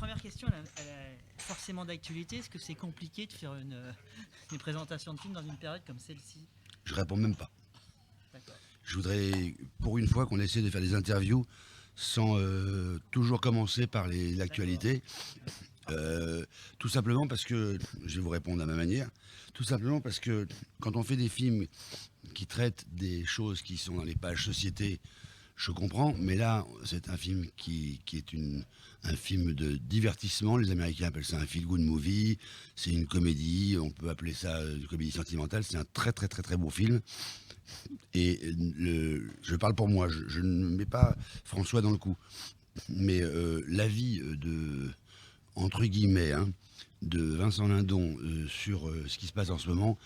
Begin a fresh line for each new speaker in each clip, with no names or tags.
première question, elle est forcément d'actualité. Est-ce que c'est compliqué de faire une présentation de film dans une période comme celle-ci?
Je réponds même pas.
D'accord.
Je voudrais, pour une fois, qu'on essaie de faire des interviews sans toujours commencer par l'actualité. Tout simplement parce que, je vais vous répondre à ma manière, tout simplement parce que quand on fait des films qui traitent des choses qui sont dans les pages société, je comprends, mais là, c'est un film qui est un film de divertissement. Les Américains appellent ça un feel-good movie. C'est une comédie, on peut appeler ça une comédie sentimentale. C'est un très très très très beau film. Et je parle pour moi, je ne mets pas François dans le coup. Mais l'avis de, entre guillemets, hein, de Vincent Lindon sur ce qui se passe en ce moment,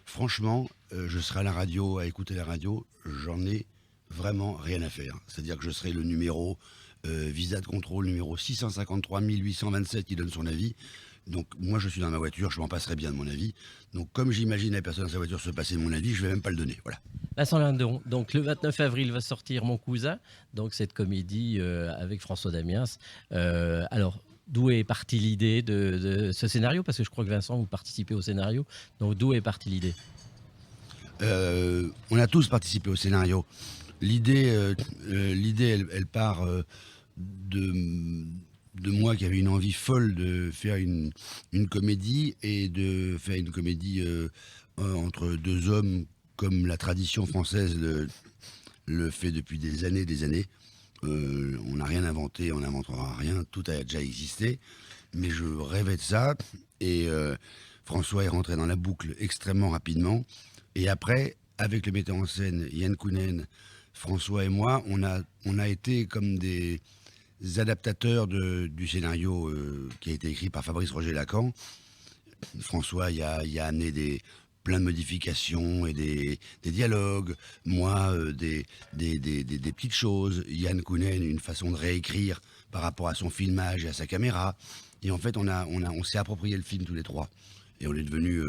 franchement, je serai à la radio, à écouter la radio, j'en ai vraiment rien à faire. C'est-à-dire que je serai le numéro visa de contrôle numéro 653 827 qui donne son avis. Donc moi je suis dans ma voiture, je m'en passerai bien de mon avis. Donc comme j'imagine la personne dans sa voiture se passer de mon avis, je vais même pas le donner. Voilà.
Vincent Lindon, donc le 29 avril va sortir Mon cousin, donc cette comédie avec François Damiens. Alors, d'où est partie l'idée de ce scénario? Parce que je crois que Vincent, vous participez au scénario. Donc d'où est partie l'idée?
On a tous participé au scénario. L'idée, elle part de moi qui avait une envie folle de faire une comédie et de faire une comédie entre deux hommes comme la tradition française le fait depuis des années, des années. On n'a rien inventé, on n'inventera rien, tout a déjà existé. Mais je rêvais de ça et François est rentré dans la boucle extrêmement rapidement. Et après, avec le metteur en scène Yann Kounen, François et moi, on a été comme des adaptateurs du scénario qui a été écrit par Fabrice Roger Lacan. François y a amené plein de modifications et des dialogues. Moi, des petites choses. Yann Kounen, une façon de réécrire par rapport à son filmage et à sa caméra. Et en fait, on s'est approprié le film tous les trois. Et on est devenu,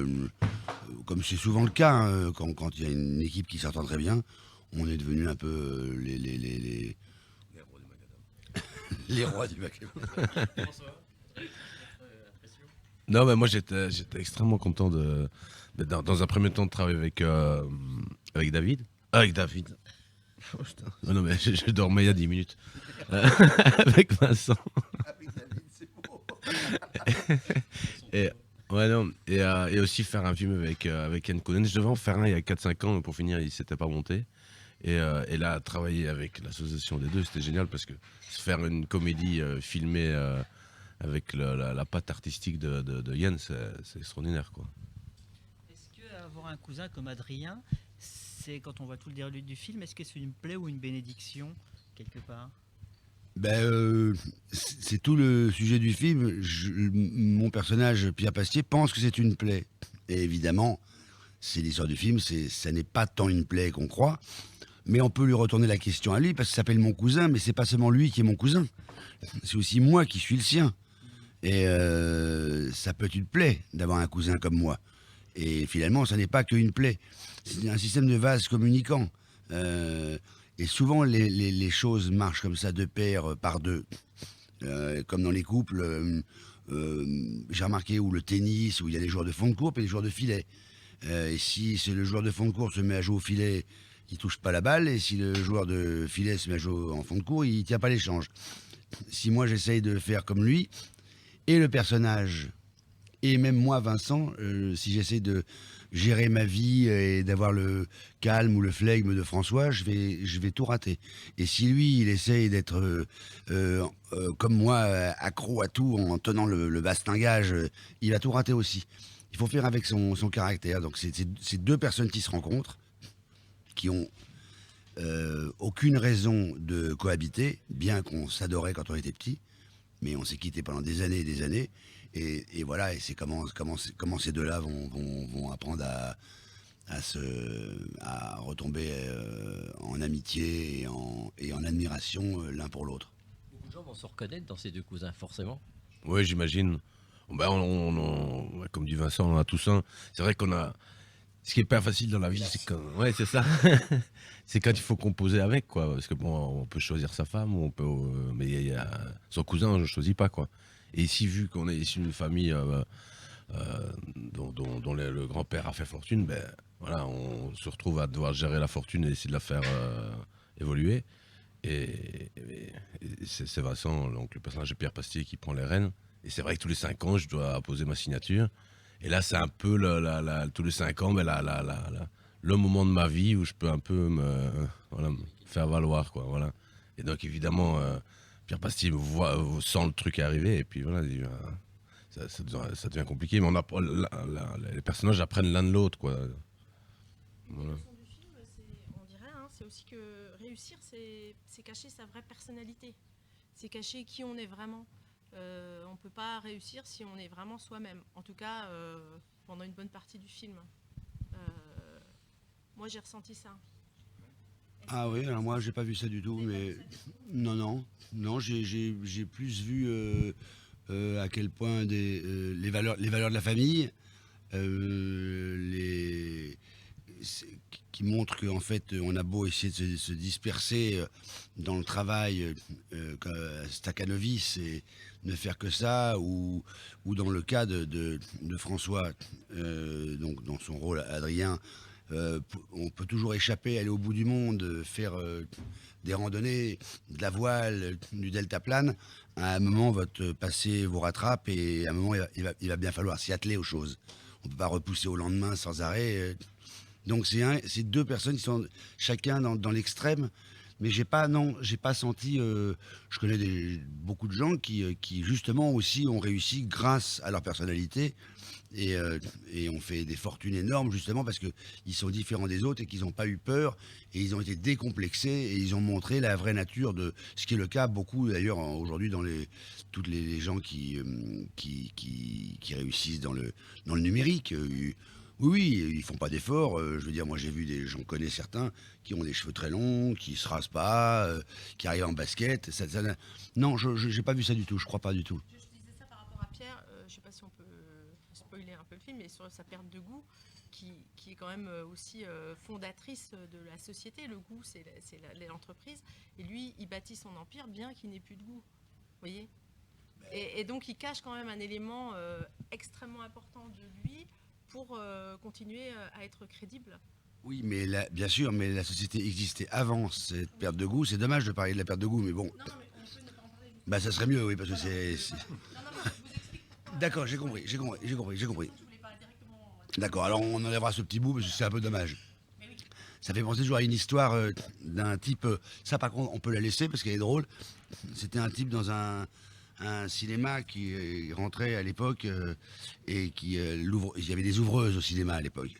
comme c'est souvent le cas, hein, quand il y a une équipe qui s'entend très bien, on est devenu un peu les rois du macadam. Les rois du macadam.
Non, mais moi j'étais extrêmement content dans un premier temps de travailler avec David. Avec David. Oh, putain. Non, mais je dormais il y a 10 minutes. Avec Vincent.
Avec David, c'est beau.
Et aussi faire un film avec Yann Kounen. Je devais en faire un il y a 4-5 ans, mais pour finir, il ne s'était pas monté. Et là, travailler avec l'association des deux, c'était génial parce que faire une comédie filmée avec la patte artistique de Yann, c'est extraordinaire, quoi.
Est-ce que avoir un cousin comme Adrien, c'est quand on voit tout le déroulé du film, est-ce que c'est une plaie ou une bénédiction quelque part?
C'est tout le sujet du film. Mon personnage, Pierre Pastier, pense que c'est une plaie. Et évidemment, c'est l'histoire du film, ça n'est pas tant une plaie qu'on croit. Mais on peut lui retourner la question à lui, parce qu'il s'appelle mon cousin, mais c'est pas seulement lui qui est mon cousin. C'est aussi moi qui suis le sien. Et ça peut être une plaie d'avoir un cousin comme moi. Et finalement, ça n'est pas qu'une plaie. C'est un système de vases communicants. Et souvent, les choses marchent comme ça, de pair par deux. Comme dans les couples, j'ai remarqué, où le tennis, où il y a les joueurs de fond de course et les joueurs de filet. Et si c'est le joueur de fond de course se met à jouer au filet, il touche pas la balle. Et si le joueur de filet se met à jouer en fond de cours, il tient pas l'échange. Si moi, j'essaye de faire comme lui, et le personnage, et même moi, Vincent, si j'essaie de gérer ma vie et d'avoir le calme ou le flegme de François, je vais tout rater. Et si lui, il essaye d'être comme moi, accro à tout, en tenant le bastingage, il va tout rater aussi. Il faut faire avec son caractère. Donc c'est deux personnes qui se rencontrent, qui ont aucune raison de cohabiter, bien qu'on s'adorait quand on était petit, mais on s'est quittés pendant des années et des années. Et voilà, et c'est comment ces deux-là vont apprendre à retomber en amitié et en admiration l'un pour l'autre.
Beaucoup de gens vont se reconnaître dans ces deux cousins, forcément.
Oui, j'imagine. Ben, comme dit Vincent, on a tous un. C'est vrai qu'on a. Ce qui est pas facile dans la vie, c'est quand. Ouais, c'est ça. C'est quand il faut composer avec, quoi. Parce que bon, on peut choisir sa femme, ou on peut. Mais il y a son cousin, je choisis pas, quoi. Et ici, vu qu'on est issu d'une famille dont le grand-père a fait fortune, ben, voilà, on se retrouve à devoir gérer la fortune et essayer de la faire évoluer. Et c'est Vincent, donc le personnage de Pierre Pastier, qui prend les rênes. Et c'est vrai que tous les 5 ans, je dois apposer ma signature. Et là, c'est un peu tous les 5 ans, ben, le moment de ma vie où je peux un peu me faire valoir, quoi. Voilà. Et donc, évidemment, Pierre Pastier sent le truc arriver. Et puis voilà, ça devient compliqué. Mais les personnages apprennent l'un de l'autre, quoi. Voilà.
Du film, on dirait, c'est aussi que réussir, c'est cacher sa vraie personnalité. C'est cacher qui on est vraiment. On ne peut pas réussir si on est vraiment soi-même. En tout cas, pendant une bonne partie du film. Moi, j'ai ressenti ça.
Ah oui, alors moi j'ai pas vu ça du tout, mais non, j'ai plus vu à quel point les valeurs de la famille, qui montrent qu'en fait on a beau essayer de se disperser dans le travail, Stakhanovis, et ne faire que ça, ou dans le cas de François, donc dans son rôle Adrien. On peut toujours échapper, aller au bout du monde, faire des randonnées, de la voile, du deltaplane. À un moment, votre passé vous rattrape et à un moment, il va bien falloir s'y atteler aux choses. On ne peut pas repousser au lendemain sans arrêt. Donc c'est 2 personnes qui sont chacun dans l'extrême. Mais j'ai pas senti. Je connais beaucoup de gens qui justement aussi ont réussi grâce à leur personnalité. Et ont fait des fortunes énormes justement parce qu'ils sont différents des autres et qu'ils n'ont pas eu peur et ils ont été décomplexés et ils ont montré la vraie nature de ce qui est le cas beaucoup d'ailleurs aujourd'hui dans toutes les gens qui réussissent dans le numérique. Oui, ils font pas d'efforts. Je veux dire, moi j'en connais certains qui ont des cheveux très longs, qui se rasent pas, qui arrivent en basket. Non, je n'ai pas vu ça du tout. Je crois pas du tout.
Je disais ça par rapport à Pierre. Je ne sais pas si on peut spoiler un peu le film, mais sur sa perte de goût, qui est quand même aussi fondatrice de la société. Le goût, c'est l'entreprise. Et lui, il bâtit son empire bien qu'il n'ait plus de goût. Vous voyez ? Et donc, il cache quand même un élément extrêmement important de lui pour continuer à être crédible.
Oui, mais bien sûr, mais la société existait avant cette perte de goût. C'est dommage de parler de la perte de goût, mais bon.
Non, mais on peut ne pas en parler.
Bah, ça serait mieux, oui, parce que c'est.
Non, mais je vous explique.
D'accord, j'ai compris.
Je voulais parler directement.
D'accord, alors on enlèvera ce petit bout parce que c'est un peu dommage.
Mais oui.
Ça fait penser toujours à une histoire d'un type. Ça, par contre, on peut la laisser parce qu'elle est drôle. C'était un type dans un cinéma qui rentrait à l'époque et qui il y avait des ouvreuses au cinéma à l'époque.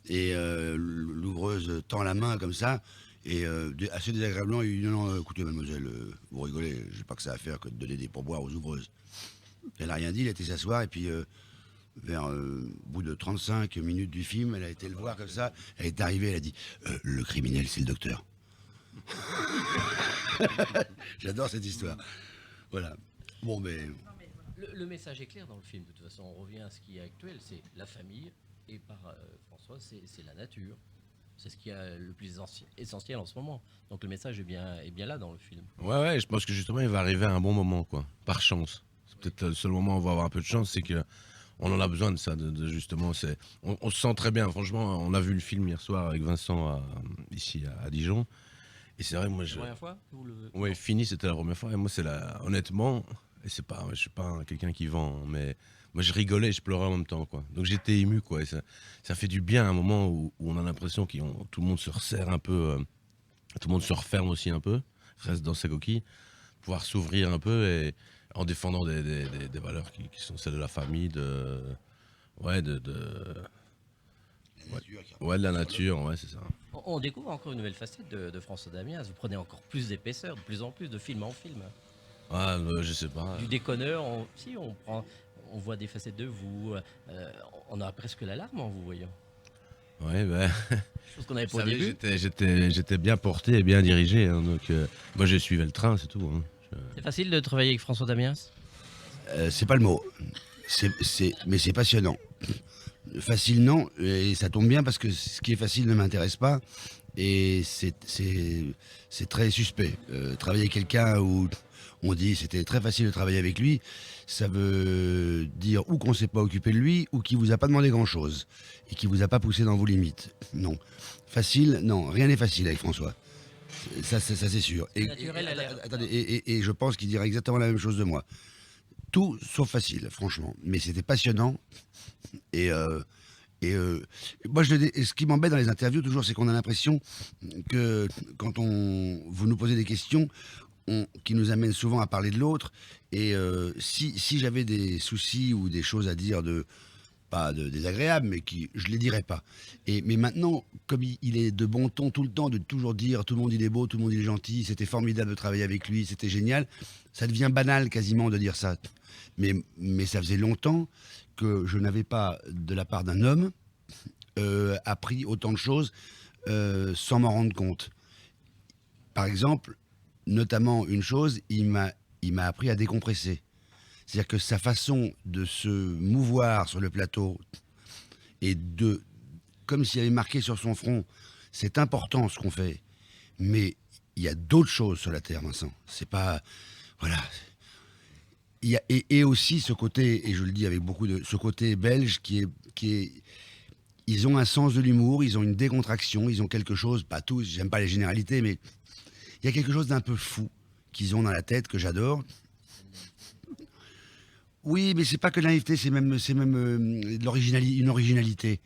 Et l'ouvreuse tend la main comme ça et assez désagréablement il dit non, écoutez mademoiselle, vous rigolez, j'ai pas que ça à faire que de donner des pourboires aux ouvreuses. Elle n'a rien dit, elle a été s'asseoir et puis vers bout de 35 minutes du film, elle a été le voir comme ça, elle est arrivée, elle a dit le criminel c'est le docteur. J'adore cette histoire. Voilà. Bon, mais.
Le message est clair dans le film. De toute façon, on revient à ce qui est actuel, c'est la famille. Et par François, c'est la nature. C'est ce qui est le plus essentiel en ce moment. Donc le message est bien là dans le film.
Ouais, je pense que justement, il va arriver à un bon moment, quoi. Par chance. C'est peut-être le seul moment où on va avoir un peu de chance, c'est que on en a besoin de ça, justement. On se sent très bien. Franchement, on a vu le film hier soir avec Vincent ici à Dijon. Et c'est vrai, moi,
C'est la première fois que vous le...
Ouais, fini, c'était la première fois. Et moi, honnêtement, et je suis pas quelqu'un qui vend, mais moi, je rigolais et je pleurais en même temps, quoi. Donc j'étais ému, quoi. Et ça fait du bien à un moment où on a l'impression que tout le monde se resserre un peu, tout le monde se referme aussi un peu, reste dans sa coquille, pouvoir s'ouvrir un peu et en défendant des valeurs qui sont celles de la famille, de la nature, ouais, c'est ça.
On découvre encore une nouvelle facette de François Damiens. Vous prenez encore plus d'épaisseur, de plus en plus, de film en film.
Ah, je sais pas.
Du déconneur, on voit des facettes de vous. On a presque l'alarme en vous voyant.
Ouais, ben.
Chose qu'on avait
Vous
pas au
savez,
début.
j'étais bien porté et bien dirigé, hein, donc moi je suivais le train, c'est tout. Hein.
C'est facile de travailler avec François Damiens.
C'est pas le mot. Mais c'est passionnant. Facile, non. Et ça tombe bien parce que ce qui est facile ne m'intéresse pas. Et c'est très suspect. Travailler avec quelqu'un où on dit c'était très facile de travailler avec lui. Ça veut dire ou qu'on ne s'est pas occupé de lui, ou qu'il vous a pas demandé grand-chose et qu'il vous a pas poussé dans vos limites. Non. Facile, non, rien n'est facile avec François. Ça c'est sûr.
Naturel, elle a l'air.
Attendez, et je pense qu'il dirait exactement la même chose de moi. Tout sauf facile, franchement. Mais c'était passionnant. Et, moi, ce qui m'embête dans les interviews, toujours, c'est qu'on a l'impression que quand vous nous posez des questions qui nous amènent souvent à parler de l'autre, et si j'avais des soucis ou des choses à dire pas de désagréables, mais je les dirais pas. Mais maintenant, comme il est de bon ton tout le temps, de toujours dire tout le monde il est beau, tout le monde il est gentil, c'était formidable de travailler avec lui, c'était génial, ça devient banal quasiment de dire ça. Mais ça faisait longtemps que je n'avais pas, de la part d'un homme, appris autant de choses sans m'en rendre compte. Par exemple, notamment une chose, il m'a appris à décompresser. C'est-à-dire que sa façon de se mouvoir sur le plateau et comme s'il avait marqué sur son front, c'est important ce qu'on fait, mais il y a d'autres choses sur la Terre, Vincent. C'est pas... Voilà. Et aussi ce côté, et je le dis avec ce côté belge qui est ils ont un sens de l'humour, ils ont une décontraction, ils ont quelque chose, pas tous, j'aime pas les généralités, mais il y a quelque chose d'un peu fou qu'ils ont dans la tête que j'adore. Oui, mais c'est pas que naïveté, c'est même une originalité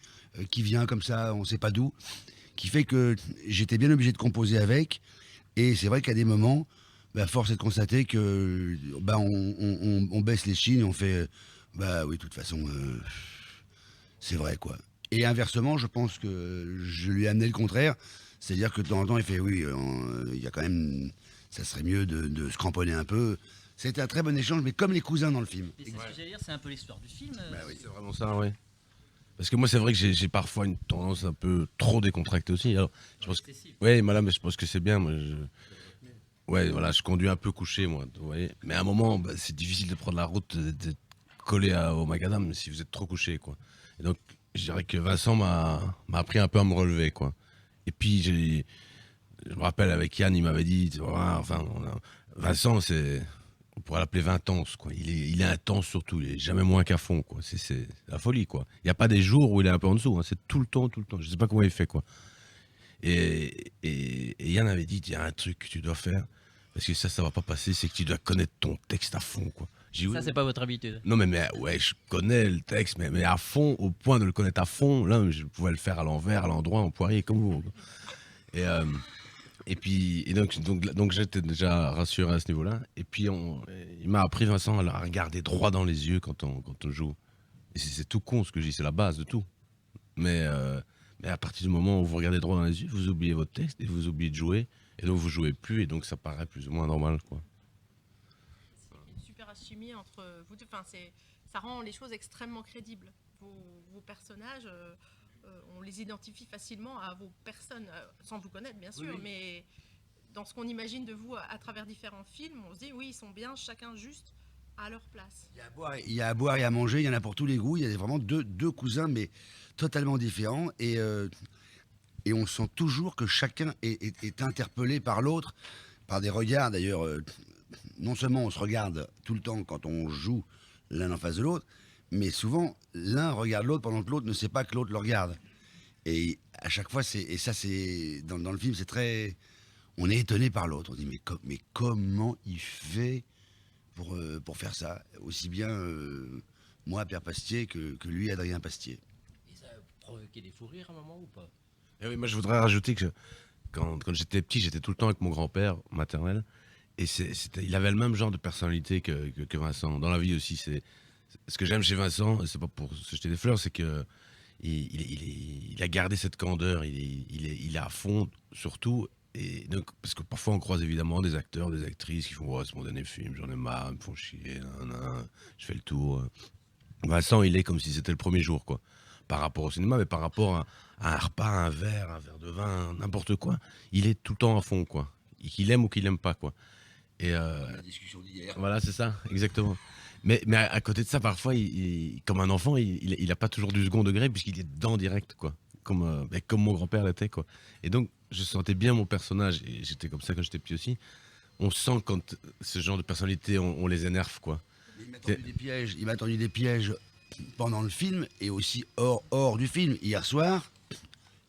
qui vient comme ça, on sait pas d'où, qui fait que j'étais bien obligé de composer avec. Et c'est vrai qu'à des moments, force est de constater que on baisse les chines et on fait oui, de toute façon, c'est vrai quoi. Et inversement, je pense que je lui ai amené le contraire, c'est-à-dire que de temps en temps, il fait oui, il y a quand même, ça serait mieux de se cramponner un peu. C'était un très bon échange, mais comme les cousins dans le film.
Et c'est ce que j'allais dire, c'est un peu l'histoire du film.
Oui, c'est vraiment ça, oui. Parce que moi, c'est vrai que j'ai parfois une tendance un peu trop décontractée aussi. Alors, je pense que... Oui, mais je pense que c'est bien. Moi, ouais, voilà, je conduis un peu couché, moi. Vous voyez. Mais à un moment, c'est difficile de prendre la route, d'être collé au macadam si vous êtes trop couché, quoi. Et donc, je dirais que Vincent m'a appris un peu à me relever, quoi. Et puis, je me rappelle avec Yann, il m'avait dit, Vincent, on pourrait l'appeler 20 ans, quoi. Il est intense surtout, il est jamais moins qu'à fond, quoi. C'est la folie, quoi. Il n'y a pas des jours où il est un peu en dessous, hein. C'est tout le temps. Je sais pas comment il fait, quoi. Et Yann avait dit, il y a un truc que tu dois faire, parce que ça va pas passer, c'est que tu dois connaître ton texte à fond, quoi.
Ça, c'est pas votre habitude.
Non, mais ouais, je connais le texte, mais à fond, au point de le connaître à fond, là, je pouvais le faire à l'envers, à l'endroit, en poirier, comme vous. Et donc j'étais déjà rassuré à ce niveau-là. Et puis il m'a appris, Vincent, à regarder droit dans les yeux quand on joue. Et c'est tout con ce que je dis, c'est la base de tout. Mais à partir du moment où vous regardez droit dans les yeux, vous oubliez votre texte et vous oubliez de jouer. Et donc vous jouez plus et donc ça paraît plus ou moins normal, quoi.
C'est une super alchimie entre vous deux. Enfin, ça rend les choses extrêmement crédibles. Vos personnages... on les identifie facilement à vos personnes, sans vous connaître bien sûr, mais dans ce qu'on imagine de vous à travers différents films, on se dit oui, ils sont bien chacun juste à leur place.
Il y a à boire et à manger, il y en a pour tous les goûts, il y a vraiment deux cousins, mais totalement différents, et on sent toujours que chacun est interpellé par l'autre, par des regards d'ailleurs, non seulement on se regarde tout le temps quand on joue l'un en face de l'autre, mais souvent, l'un regarde l'autre pendant que l'autre ne sait pas que l'autre le regarde. Et à chaque fois, dans le film, c'est très... On est étonné par l'autre. On dit, mais comment il fait pour faire ça? Aussi bien moi, Pierre Pastier, que lui, Adrien Pastier.
Et ça a provoqué des fous rires à un moment ou pas?
Et oui, moi, je voudrais rajouter que quand j'étais petit, j'étais tout le temps avec mon grand-père maternel. Et il avait le même genre de personnalité que Vincent. Dans la vie aussi, ce que j'aime chez Vincent, c'est pas pour se jeter des fleurs, c'est que il a gardé cette candeur, il est à fond surtout. Et donc, parce que parfois on croise évidemment des acteurs, des actrices qui font c'est mon dernier film, j'en ai marre, ils me font chier, je fais le tour. Vincent, il est comme si c'était le premier jour, quoi. Par rapport au cinéma, mais par rapport à un repas, un verre de vin, n'importe quoi, il est tout le temps à fond, quoi. Qu'il aime ou qu'il aime pas, quoi. Et
La discussion d'hier.
voilà, c'est ça, exactement. Mais à côté de ça, parfois, comme un enfant, il a pas toujours du second degré puisqu'il est dedans direct, quoi. Comme mon grand-père l'était, quoi. Et donc, je sentais bien mon personnage, et j'étais comme ça quand j'étais petit aussi. on sent quand ce genre de personnalité, on les énerve, quoi.
Il m'a tendu des pièges pendant le film et aussi hors du film. Hier soir,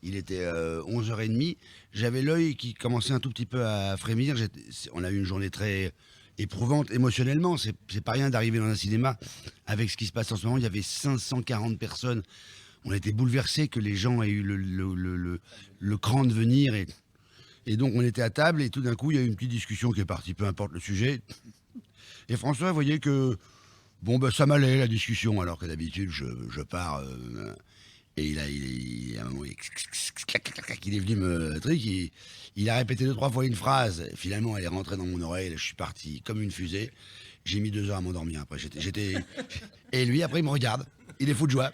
il était 11h30, j'avais l'œil qui commençait un tout petit peu à frémir. On a eu une journée très éprouvante émotionnellement. C'est pas rien d'arriver dans un cinéma avec ce qui se passe en ce moment. Il y avait 540 personnes. On a été bouleversés que les gens aient eu le cran de venir. Et donc on était à table et tout d'un coup, il y a eu une petite discussion qui est partie, peu importe le sujet. Et François voyait que bon, ben, ça m'allait la discussion, alors que d'habitude, je pars. Et il à un moment, il est venu me truc. Il a répété 2-3 fois une phrase. Finalement, elle est rentrée dans mon oreille. Je suis parti comme une fusée. J'ai mis 2 heures à m'endormir. Après, Et lui, après, il me regarde. Il est fou de joie.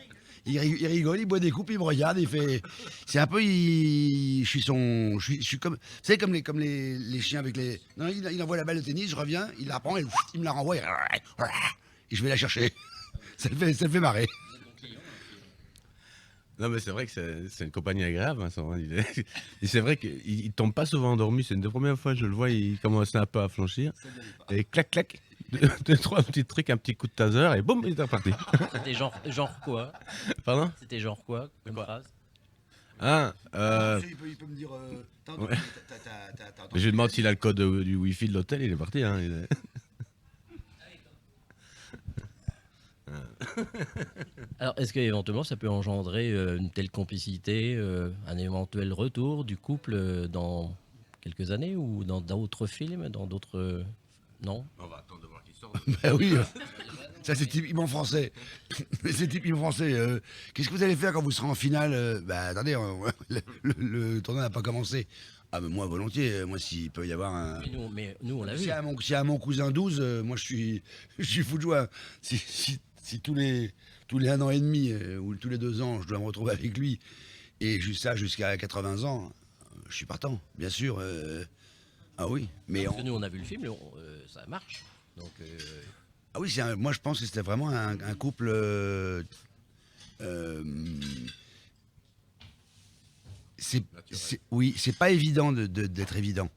Il rigole, il boit des coups, il me regarde, il fait. C'est un peu. Je suis comme. Vous savez, comme les chiens avec les. Non, il envoie la balle de tennis, je reviens, il la prend, il me la renvoie. Et je vais la chercher. Ça le fait marrer.
Non, mais c'est vrai que c'est une compagnie agréable, Vincent. Et c'est vrai qu'il tombe pas souvent endormi. C'est une des premières fois que je le vois, il commence un peu à flanchir. Et clac, clac. 2-3 petits trucs, un petit coup de taser et boum, il est reparti.
C'était genre quoi?
Pardon?
C'était genre quoi comme phrase?
Ah,
Il peut me dire.
Ouais. Je lui demande s'il a le code du Wi-Fi de l'hôtel, il est parti. Hein,
Alors, est-ce qu'éventuellement ça peut engendrer une telle complicité, un éventuel retour du couple dans quelques années ou dans d'autres films, dans d'autres... Non?
On va attendre de voir qu'il sort.
Bah oui, ça c'est typiquement français. C'est typiquement français. Qu'est-ce que vous allez faire quand vous serez en finale? Bah attendez, le tournoi n'a pas commencé. Ah mais moi volontiers, moi s'il peut y avoir un...
Mais nous on l'a vu.
S'il y a mon cousin 12, moi je suis fou de joie. Si tous les 1 an et demi ou tous les 2 ans je dois me retrouver avec lui, et juste ça jusqu'à 80 ans, je suis partant, bien sûr. Ah oui, mais
Parce que nous on a vu le film, ça marche. Donc,
ah oui, moi je pense que c'était vraiment un couple. Oui, c'est pas évident d'être évident.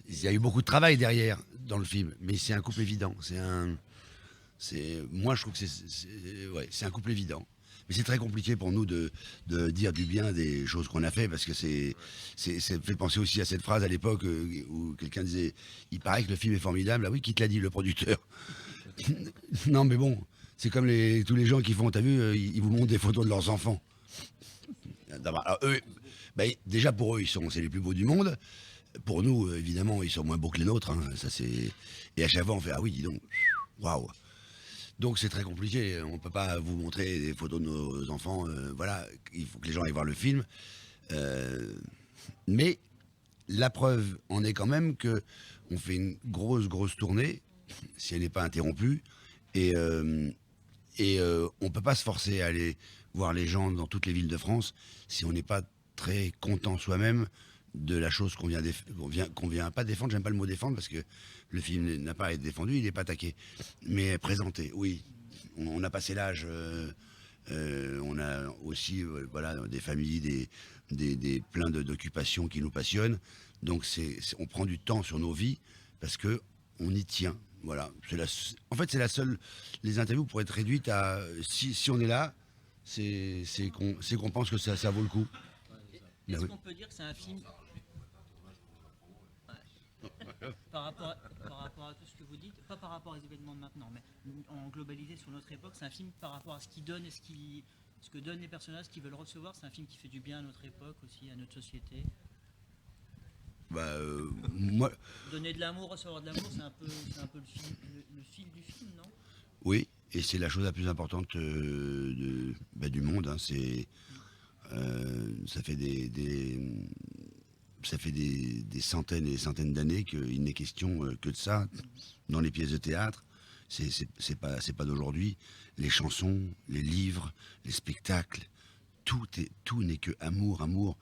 Il y a eu beaucoup de travail derrière dans le film, mais c'est un couple évident. Moi je trouve que c'est un couple évident. Mais c'est très compliqué pour nous de dire du bien des choses qu'on a fait, parce que ça fait penser aussi à cette phrase à l'époque où quelqu'un disait « Il paraît que le film est formidable ». Ah oui, qui te l'a dit, le producteur? Non mais bon, c'est comme tous les gens qui font, t'as vu, ils vous montrent des photos de leurs enfants. Alors, eux, déjà pour eux, c'est les plus beaux du monde. Pour nous, évidemment, ils sont moins beaux que les nôtres. Hein, et à chaque fois, on fait « Ah oui, dis donc, waouh ». Donc c'est très compliqué, on ne peut pas vous montrer des photos de nos enfants, voilà, il faut que les gens aillent voir le film. Mais la preuve en est quand même que on fait une grosse tournée, si elle n'est pas interrompue, et on ne peut pas se forcer à aller voir les gens dans toutes les villes de France si on n'est pas très content soi-même de la chose qu'on vient pas défendre. J'aime pas le mot défendre parce que le film n'a pas été défendu, il n'est pas attaqué, mais présenté. Oui, on a passé l'âge. On a aussi voilà, des familles, plein d'occupations qui nous passionnent. Donc on prend du temps sur nos vies parce que on y tient. Voilà. En fait, c'est la seule. Les interviews pourraient être réduites à si on est là, c'est qu'on pense que ça vaut le coup.
Est-ce qu'on peut dire que c'est un film par rapport à tout ce que vous dites, pas par rapport aux événements de maintenant, mais en globalisé sur notre époque, c'est un film par rapport à ce qu'il donne et ce que donnent les personnages, ce qu'ils veulent recevoir, c'est un film qui fait du bien à notre époque aussi, à notre société.
Moi...
Donner de l'amour, recevoir de l'amour, c'est un peu le fil du film, non?
Oui, et c'est la chose la plus importante du monde. Hein, ça fait des centaines et des centaines d'années qu'il n'est question que de ça dans les pièces de théâtre. C'est pas d'aujourd'hui. Les chansons, les livres, les spectacles, tout n'est que amour.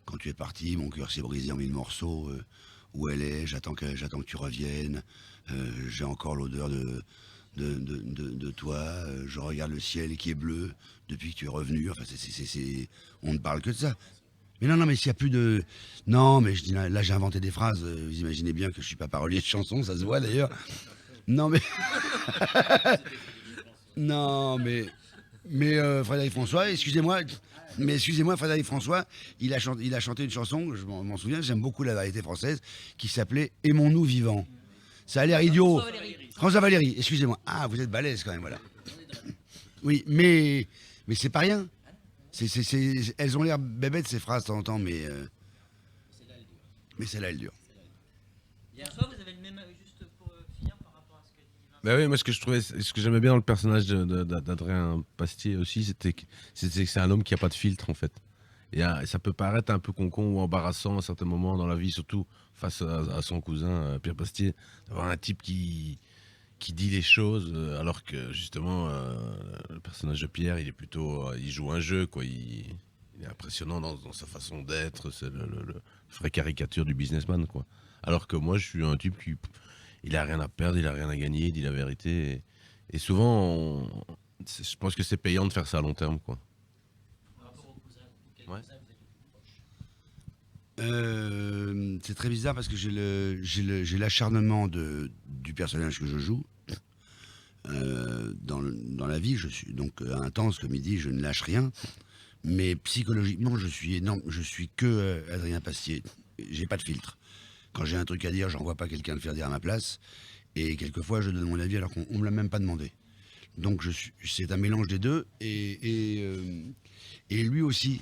Quand tu es parti, mon cœur s'est brisé en 1000 morceaux. Où elle est? J'attends que tu reviennes. J'ai encore l'odeur de toi. Je regarde le ciel qui est bleu depuis que tu es revenu. Enfin, on ne parle que de ça. Mais non, mais s'il n'y a plus de... Non, mais je dis, là, j'ai inventé des phrases. Vous imaginez bien que je ne suis pas parolier de chansons, ça se voit d'ailleurs. Non, mais... non, mais Frédéric François, excusez-moi, Frédéric François, il a chanté une chanson, je m'en souviens, j'aime beaucoup la variété française, qui s'appelait Aimons-nous vivants. Ça a l'air idiot. François Valéry, excusez-moi. Ah, vous êtes balèze quand même, voilà. Oui, mais c'est pas rien. Elles ont l'air bébêtes ces phrases de temps en temps, mais celle-là, elle dure.
Hier soir, vous avez le même, juste pour finir par rapport à ce que dit Vincent.
Bah oui, moi ce que j'aimais bien dans le personnage d'Adrien Pastier aussi, c'était que c'est un homme qui a pas de filtre en fait. Et ça peut paraître un peu con ou embarrassant à certains moments dans la vie, surtout face à son cousin Pierre Pastier, d'avoir un type qui dit les choses, alors que justement le personnage de Pierre, il est plutôt, il joue un jeu quoi. Il est impressionnant dans sa façon d'être, c'est le vraie caricature du businessman quoi. Alors que moi, je suis un type qui il a rien à perdre, il a rien à gagner, il dit la vérité. Et souvent, je pense que c'est payant de faire ça à long terme quoi.
Par rapport au cousin, quel
Ouais.
cousin vous êtes le plus proche?
C'est très bizarre parce que j'ai l'acharnement du personnage que je joue. Dans la vie, je suis donc intense, comme il dit, je ne lâche rien. Mais psychologiquement, je suis que Adrien Pastier. J'ai pas de filtre. Quand j'ai un truc à dire, j'envoie pas quelqu'un le faire dire à ma place. Et quelquefois, je donne mon avis alors qu'on me l'a même pas demandé. Donc c'est un mélange des deux. Et lui aussi,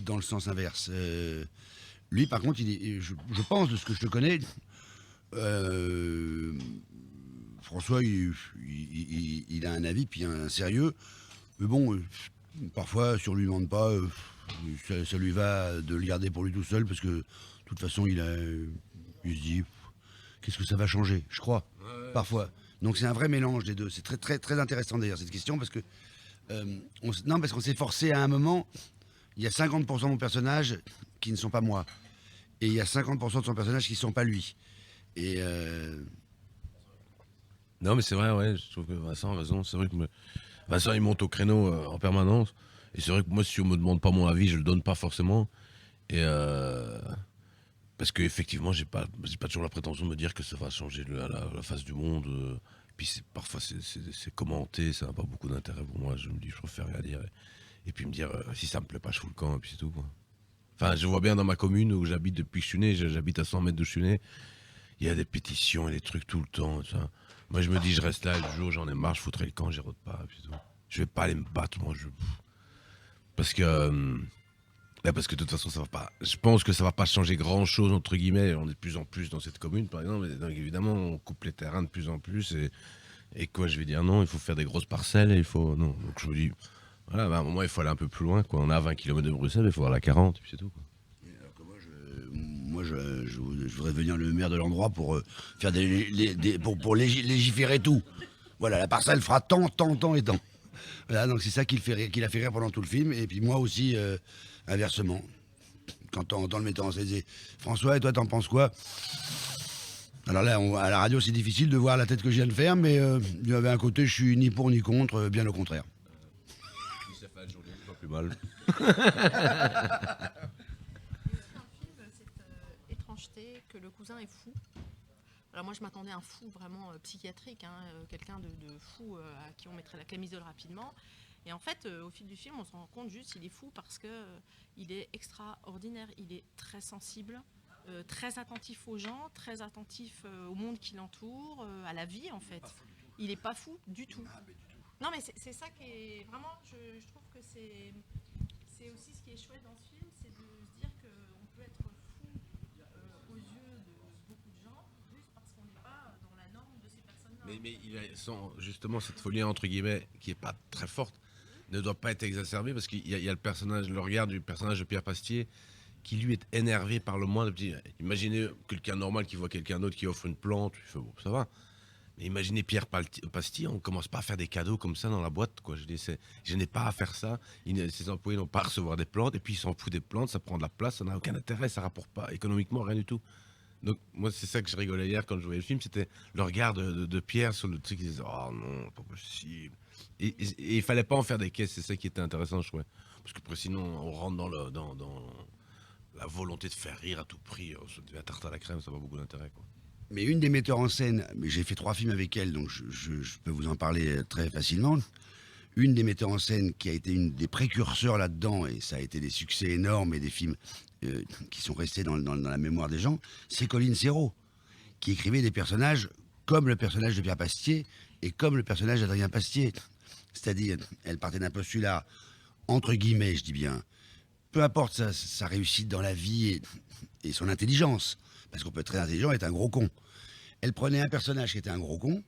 dans le sens inverse. Lui, par contre, je pense, de ce que je te connais, François, il a un avis, puis un sérieux. Mais bon, parfois, si on lui demande pas, ça lui va de le garder pour lui tout seul, parce que de toute façon, il se dit, qu'est-ce que ça va changer, je crois, parfois. Donc c'est un vrai mélange des deux. C'est très, très, très intéressant d'ailleurs, cette question, parce que parce qu'on s'est forcé à un moment, il y a 50% de mon personnage qui ne sont pas moi. Et il y a 50% de son personnage qui ne sont pas lui. Et
Non mais c'est vrai, ouais, je trouve que Vincent a raison. C'est vrai que Vincent il monte au créneau en permanence. Et c'est vrai que moi, si on me demande pas mon avis, je le donne pas forcément. Et parce que effectivement, j'ai pas toujours la prétention de me dire que ça va changer la face du monde. Puis parfois c'est commenté, ça n'a pas beaucoup d'intérêt pour moi. Je me dis, je préfère rien dire. Et puis me dire, si ça me plaît pas, je fous le camp et puis c'est tout quoi. Enfin, je vois bien dans ma commune où j'habite depuis que je suis né, j'habite à 100 mètres d'où je suis né, il y a des pétitions et des trucs tout le temps. Ça. Moi, je me dis, je reste là, le jour j'en ai marre, je foutrai le camp, j'y rôde pas, et puis c'est tout. Je vais pas aller me battre, moi. Parce que de toute façon, ça va pas. Je pense que ça va pas changer grand-chose, entre guillemets. On est de plus en plus dans cette commune, par exemple. Et donc, évidemment, on coupe les terrains de plus en plus. Et quoi, je vais dire non, il faut faire des grosses parcelles. Il faut... Non. Donc, je me dis, voilà, à un moment, il faut aller un peu plus loin. Quoi. On est à 20 km de Bruxelles, il faut aller à 40, et puis c'est tout. Quoi.
alors que moi, je voudrais devenir le maire de l'endroit pour faire pour légiférer tout. Voilà, la parcelle fera tant et tant. Voilà, donc c'est ça qui a fait rire pendant tout le film. Et puis moi aussi, inversement. Quand on entend le metteur en scène, il dit, François, et toi, t'en penses quoi? Alors là, à la radio, c'est difficile de voir la tête que je viens de faire, mais il y avait un côté, je suis ni pour ni contre, bien au contraire.
Ça fait un jour, pas plus mal.
Cette étrangeté que le cousin est fou. Alors moi je m'attendais à un fou vraiment psychiatrique, hein, quelqu'un de fou à qui on mettrait la camisole rapidement. Et en fait, au fil du film, on se rend compte juste qu'il est fou parce que il est extraordinaire, il est très sensible, très attentif aux gens, très attentif au monde qui l'entoure, à la vie en fait. Il n'est pas fou du tout. Non mais c'est ça qui est vraiment, je trouve que c'est aussi ce qui est chouette dans ce film, c'est de se dire qu'on peut être fou aux yeux de beaucoup de gens, juste parce qu'on n'est pas dans la norme de ces personnes-là.
Mais il a justement cette folie entre guillemets qui est pas très forte ne doit pas être exacerbée parce qu'il y a le regard du personnage de Pierre Pastier qui lui est énervé par le moindre petit. Imaginez quelqu'un normal qui voit quelqu'un d'autre qui offre une plante, il fait bon, ça va. Mais imaginez Pierre Pastier, on commence pas à faire des cadeaux comme ça dans la boîte, quoi. Je n'ai pas à faire ça. Ses employés n'ont pas à recevoir des plantes et puis ils s'en foutent des plantes, ça prend de la place, ça n'a aucun intérêt, ça rapporte pas économiquement rien du tout. Donc moi c'est ça que je rigolais hier quand je voyais le film, c'était le regard de Pierre sur le truc, il disait oh non, pas possible. Et il fallait pas en faire des caisses, c'est ça qui était intéressant je trouvais. Parce que après, sinon on rentre dans la volonté de faire rire à tout prix, on se devient tarte à la crème, ça n'a pas beaucoup d'intérêt quoi.
Mais une des metteurs en scène, mais j'ai fait 3 films avec elle, donc je peux vous en parler très facilement. Une des metteurs en scène qui a été une des précurseurs là-dedans, et ça a été des succès énormes et des films qui sont restés dans la mémoire des gens, c'est Colline Serrault, qui écrivait des personnages comme le personnage de Pierre Pastier et comme le personnage d'Adrien Pastier. C'est-à-dire, elle partait d'un postulat, entre guillemets, je dis bien, peu importe sa réussite dans la vie et son intelligence, parce qu'on peut être très intelligent et être un gros con. Elle prenait un personnage qui était un gros con,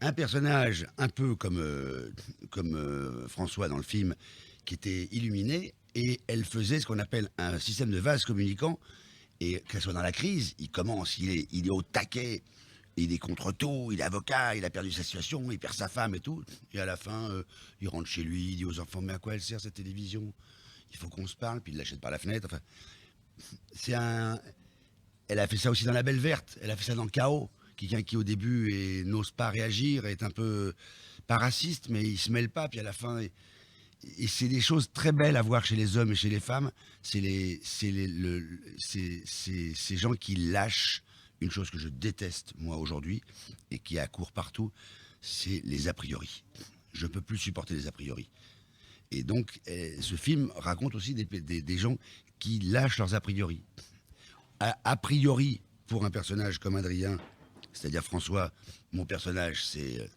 un personnage un peu comme François dans le film, qui était illuminé, et elle faisait ce qu'on appelle un système de vase communicant, et qu'elle soit dans la crise, il commence, il est au taquet, il est contre tout, il est avocat, il a perdu sa situation, il perd sa femme et tout, et à la fin, il rentre chez lui, il dit aux enfants, mais à quoi elle sert cette télévision? Il faut qu'on se parle, puis il l'achète par la fenêtre, enfin... Elle a fait ça aussi dans La Belle Verte, elle a fait ça dans Chaos, quelqu'un qui au début n'ose pas réagir, est un peu pas raciste, mais il se mêle pas, puis à la fin... Et c'est des choses très belles à voir chez les hommes et chez les femmes, c'est ces gens qui lâchent une chose que je déteste, moi, aujourd'hui, et qui est à court partout, c'est les a priori. Je peux plus supporter les a priori. Et donc, ce film raconte aussi des gens qui lâchent leurs a priori. A priori, pour un personnage comme Adrien, c'est-à-dire François, mon personnage, c'est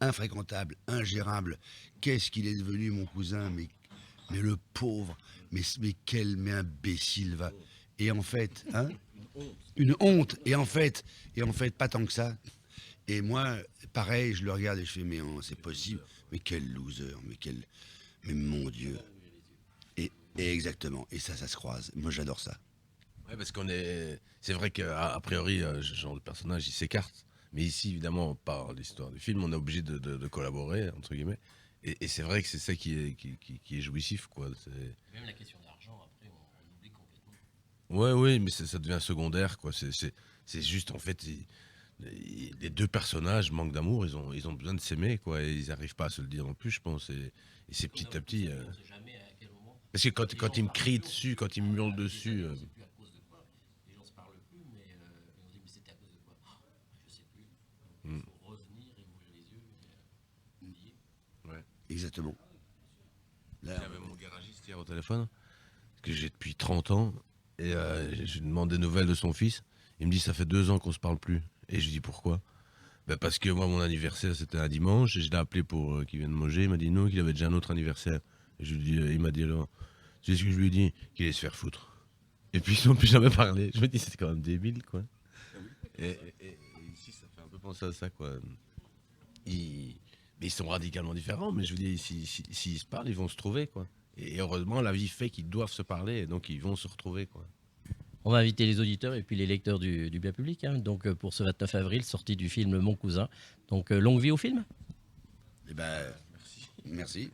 infréquentable, ingérable. Qu'est-ce qu'il est devenu, mon cousin, mais le pauvre, mais quel imbécile va. Et en fait, hein, une honte. Et en fait, pas tant que ça. Et moi, pareil, je le regarde et je fais, mais oh, c'est possible. Mais quel loser, mais mon Dieu. Et exactement. Et ça se croise. Moi, j'adore ça.
Ouais, parce c'est vrai qu'a priori, genre le personnage il s'écarte. Mais ici, évidemment, par l'histoire du film, on est obligé de collaborer, entre guillemets. Et c'est vrai que c'est ça qui est jouissif, quoi.
Même la question d'argent, après, on oublie complètement.
Ouais, mais ça devient secondaire, quoi. C'est juste, en fait, les deux personnages manquent d'amour, ils ont besoin de s'aimer, quoi. Et ils n'arrivent pas à se le dire non plus, je pense. Et c'est petit à petit.
On ne sait jamais à quel moment.
Parce que quand ils me crient dessus, quand ils me hurlent dessus.
Je sais plus à cause de quoi. Les gens se parlent plus, mais on dit mais c'était à cause de quoi? Je sais plus. Donc, il faut revenir et ouvrir les yeux et oublier.
Ouais.
Exactement. Là,
J'avais mon garagiste hier au téléphone, que j'ai depuis 30 ans, et je lui demande des nouvelles de son fils. Il me dit ça fait 2 ans qu'on se parle plus. Et je lui dis pourquoi? Ben parce que moi mon anniversaire c'était un dimanche, et je l'ai appelé pour qu'il vienne manger. Il m'a dit non, qu'il avait déjà un autre anniversaire. Et je lui dis, il m'a dit alors, tu sais ce que je lui ai dit? Qu'il allait se faire foutre. Et puis ils n'ont plus jamais parlé. Je me dis c'était quand même débile quoi. Et ici ça fait un peu penser à ça quoi. Mais ils sont radicalement différents, mais je veux dire, s'ils se parlent, ils vont se trouver, quoi. Et heureusement, la vie fait qu'ils doivent se parler, et donc ils vont se retrouver, quoi.
On va inviter les auditeurs et puis les lecteurs du bien public. Hein. Donc, pour ce 29 avril, sortie du film Mon cousin. Donc, longue vie au film.
eh ben, merci.